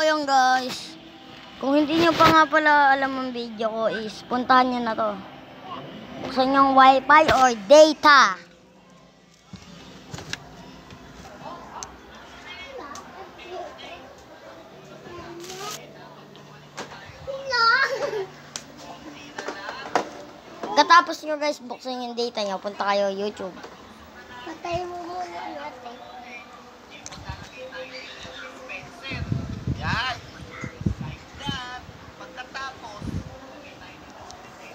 yun guys. Kung hindi nyo pa nga pala alam ang video ko is puntahan nyo na to. Buksan yung wifi or data. Katapos nyo guys buksan yung data nyo, punta kayo YouTube. Patay mo muna natin.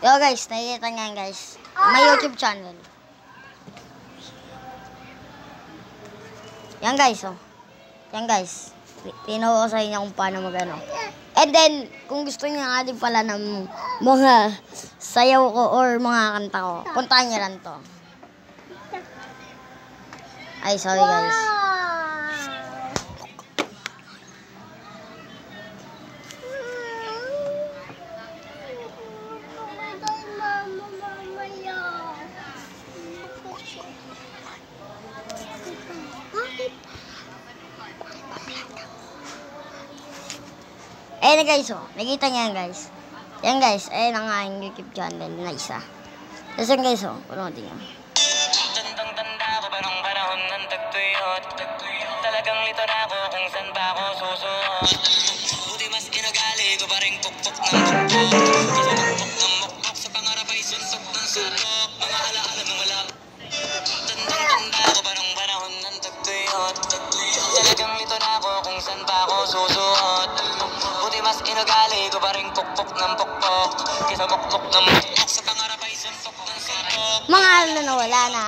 Yo guys, nakikita nyo yan guys. May YouTube channel. Yan guys, oh. Yan guys. Tinaw ko sa inyo kung paano magano. And then, kung gusto niyo nga din pala ng mga sayaw ko or mga kanta ko, puntahan niyo lang to. Ay, sorry guys. Ayan na guys, oh. Nakita niyo yan guys. Yan guys, ayan ang aking YouTube channel na isa. Tapos yan guys, oh. Panoodin niyo. Tandang-tanda ko ba nung panahon ng tagtuyot? Talagang lito na ako kung saan ba ako susuot. Buti mas inagali ko pa rin pukpok ng pukpok. Kasi pukpok ng mukpok sa pangarap ay suntok ng suntok. Mga alaala nung wala. Tandang-tanda ko ba nung panahon ng tagtuyot? Talagang lito na ako kung saan ba ako susuot. Buti mas inagali ko pa rin pukpok ng pukpok. Kesa pukpok ng mukpok sa pangarap ay suntok ng suntok. Mga ano na wala na.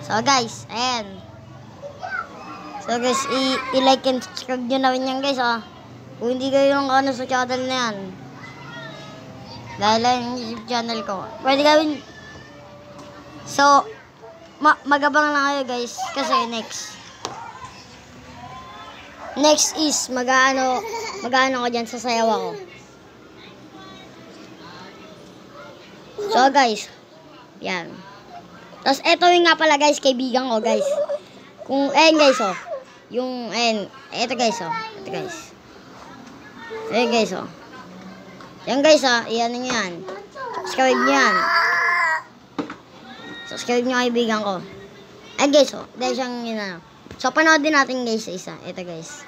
So guys, ayan. So guys, i-like and subscribe nyo na rin yan guys, ah. Kung hindi kayo yung ano sa channel na yan. Dahil lang yung YouTube channel ko. Pwede gawin. So, magabang lang kayo guys. Kasi next is mag-ano ko dyan, sasayaw ako. So guys, yan. Tapos eto yung nga pala guys, kaibigan ko guys. Kung, guys oh. Yung, eto guys oh. Eto guys. Guys oh. Yan guys ah, iyan nyo yan. Subscribe nyo yan. Subscribe nyo kaibigan ko. Guys oh, dahil siyang yun ano. So panoodin natin guys sa isa. Eto guys.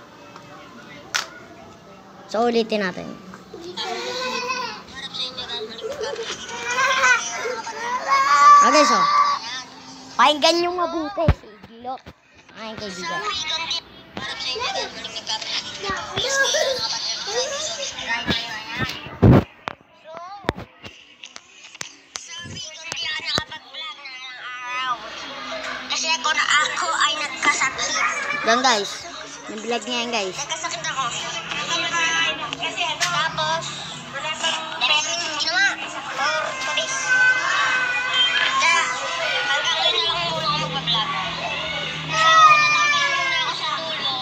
So ulitin natin. Guys oh. Pakinggan nyo mabuti si Gilot. Ay, kaibigan. Kasi ako ay nagkasakit. Yan guys. Nag-vlog niya yan guys. Nagkasakit ako. Tapos, hindi na nga. Or, tabis. Kaya, hanggang ngayon na lang muna ako mag-vlog. So, natanggal muna ako sa dulo.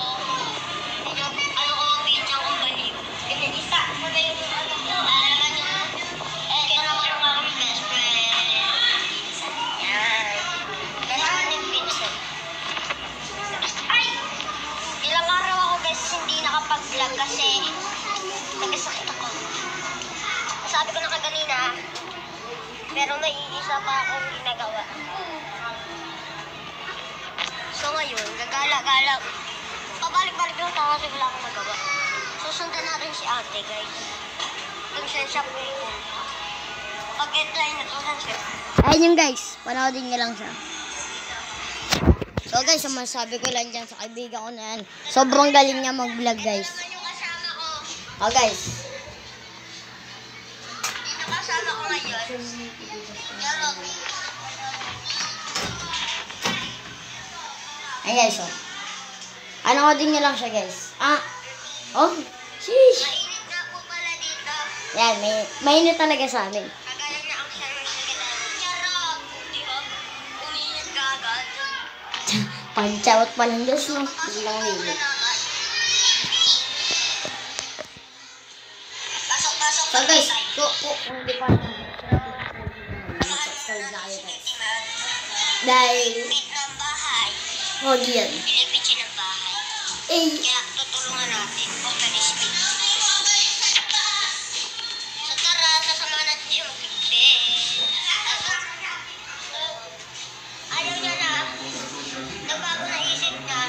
Ano ko, video kong baliw. Isa. Alam nyo, ito naman ang mga best friend. Yan. Best friend ni Vincent. Ay! Ilang araw ako guys hindi nakapag-vlog kasi nagkasakit ako. Sabi ko na kaganina, pero may isa pa akong ginagawa. So ngayon, gagala-gala. Pabalik-balik lang tayo kasi wala akong magawa. Susundan natin si ate guys. Kung saan siya pupunta. Pag ito ay natusan siya. Ayun yung guys. Panoodin nyo lang siya. So guys, ang masabi ko lang dyan sa kaibigan ko na yan. Sobrang galing niya mag-vlog guys. Yung kasama ko. Oh guys. Yung kasama ko ngayon. Yellow. Ayun guys oh. Panoodin nyo lang siya guys. Oh. Sheesh. Mainit na po pala dito. Yan, mainit talaga sa amin. Kagalan na ang sarong sa kailangan. Charot! Di ba? Umiinit ka agad. Pag-chawat pa lang guys no. Hindi lang mainit. Pasok-pasok. So guys, kung hindi pa subscribe na kayo guys. Dahil, Pilipit ng bahay. huwag yan. Pilipit siya ng bahay. Eh, Kaya, totoo tulungan natin. Bota this week. So tara, sasama natin siya magpipit. Ayaw niya na. Nabago na isip niya.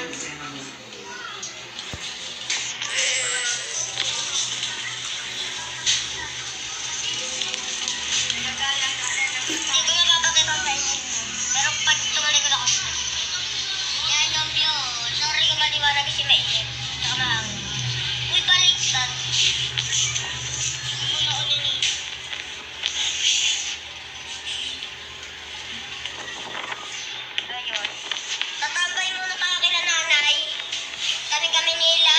Hindi ko mapapakita sa inyo. Pero pag tumalikod ako, yan yung view. Sorry kung maliwanag kasi mainit. Tsaka mahangin. Uy, baliktad. Muna ko nini. Ayun. Tatambay muna tayo kila nanay. Kami nila.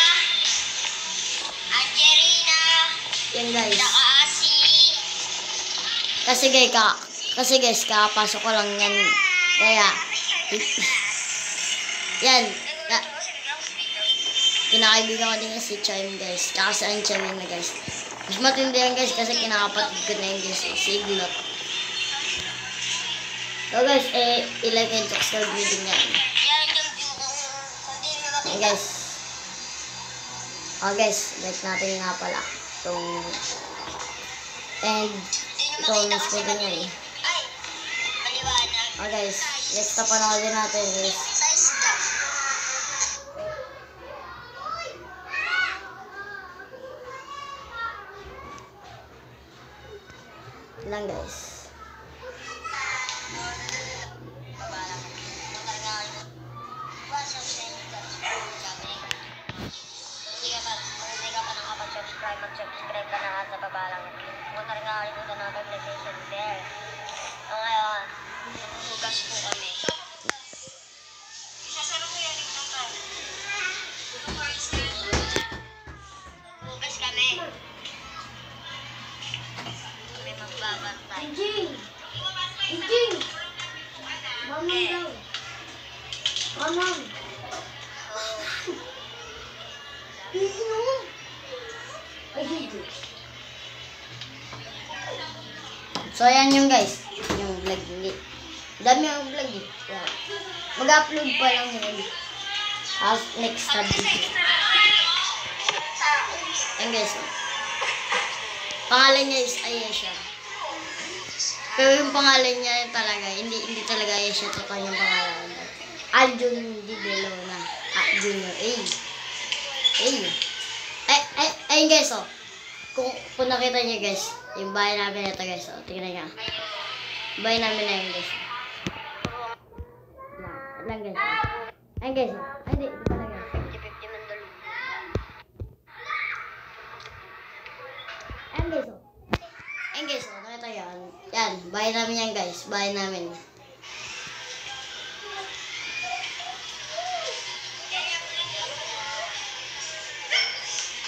Angelina. Yan guys. Saka Asi. Kasi guys, kakapasok ko lang yan. Kaya, yan. Kinakaibigan ko din yung si Chime guys. Tsaka si Angelina guys. Mas matindi yan guys kasi kinakapatid ko na yun guys. Si Iglot. So guys, ilike and subscribe video niya. Yan yung view ko. Hindi nyo Yan makita. guys. Oh guys, like natin nga pala. And, Hindi ito, nyo makita miss kasi ko din yan. maliit. Ay, maliwanag. Oh guys, next na panoodin natin guys. Size ka. Lang guys. Mag-subscribe ka na sa baba lang. Huwag na rin nakalimutan ng notification bell. So ngayon, hugas po kami. Isasaro ko yan ng tayo. Hugas kami. Kami magbabantay. Injing! Mamang daw. Mamang. So ayan yung guys, yung vlog ni. Dami yung vlog eh. Yan. Mag-upload pa lang yun. As next video. Ayan guys. Oh. Pangalan niya is Ayesha. Pero yung pangalan niya talaga, hindi talaga Ayesha. Totoo yung pangalan. Aljun Di Belona. Junior A. Ayun guys, oh. Kung nakita niyo guys, yung bahay namin ito guys, oh. Tingnan niyo. Bahay namin na yun guys. Lang guys. Oh. Ayun guys, oh. Ay, hindi pala guys. 50 mandalo. Ayun guys, oh. Ayun guys, oh. Nakita yan. Yan, bahay namin yan guys. Bahay namin.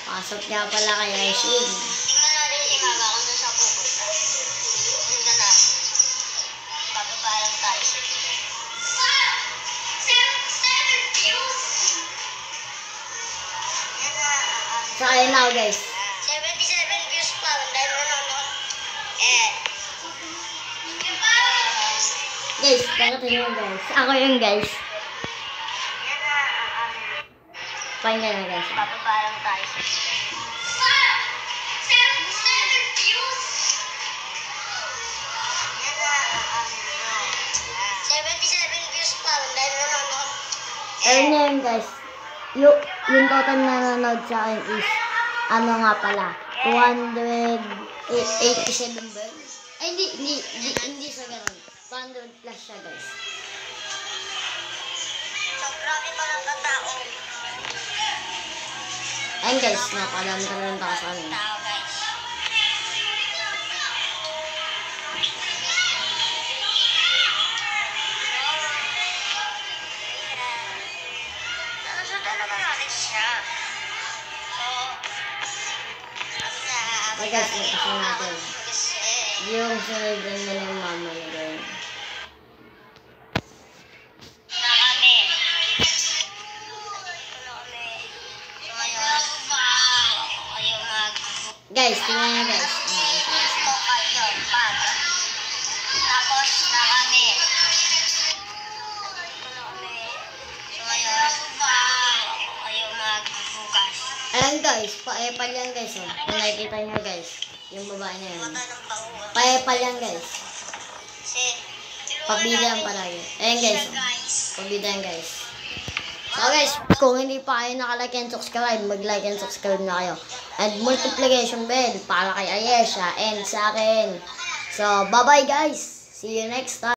Pasok niya pala kay Aishin. Tingnan natin si Mama kung doon siya pupunta. Tingnan natin. Bababa lang tayo. So, ayun na guys. 77 views pa. Dahil nanonood. Guys, bakit yun guys? Ako yung guys. Pakinggan na guys. Bababa lang tayo. Ayun na yun guys. Yung total na nanonood sa akin is, ano nga pala, 287 ba? Ay, hindi sa ganun. 200 plus siya guys. So, grabe pa lang katao. Ayun guys, napadami ka rin tao sa amin. Tao, guys. Nasusundan naman natin siya. So, Okay guys, nagkasin natin. kasi, Yung sunod din na ng mama na gawin. na kami. Nandito na kami. So, ngayon, kayo Guys, tingnan nyo guys. gusto kayo pag tapos na kami. Nandito na kami. So, ngayon, kayo magbubukas. Ayan guys, pa-epal yan guys. Oh. Kung nakikita nyo guys, yung babae na yun. Mata ng pauwa. Pa-epal yan guys. Kasi, Pabida yan palagi. Ayan guys. Oh. guys. Pabida yan guys. So guys, kung hindi pa kayo nakalike and subscribe, mag-like and subscribe na kayo. And multiplication bell para kay Ayesha and sa akin. So, bye-bye guys. See you next time.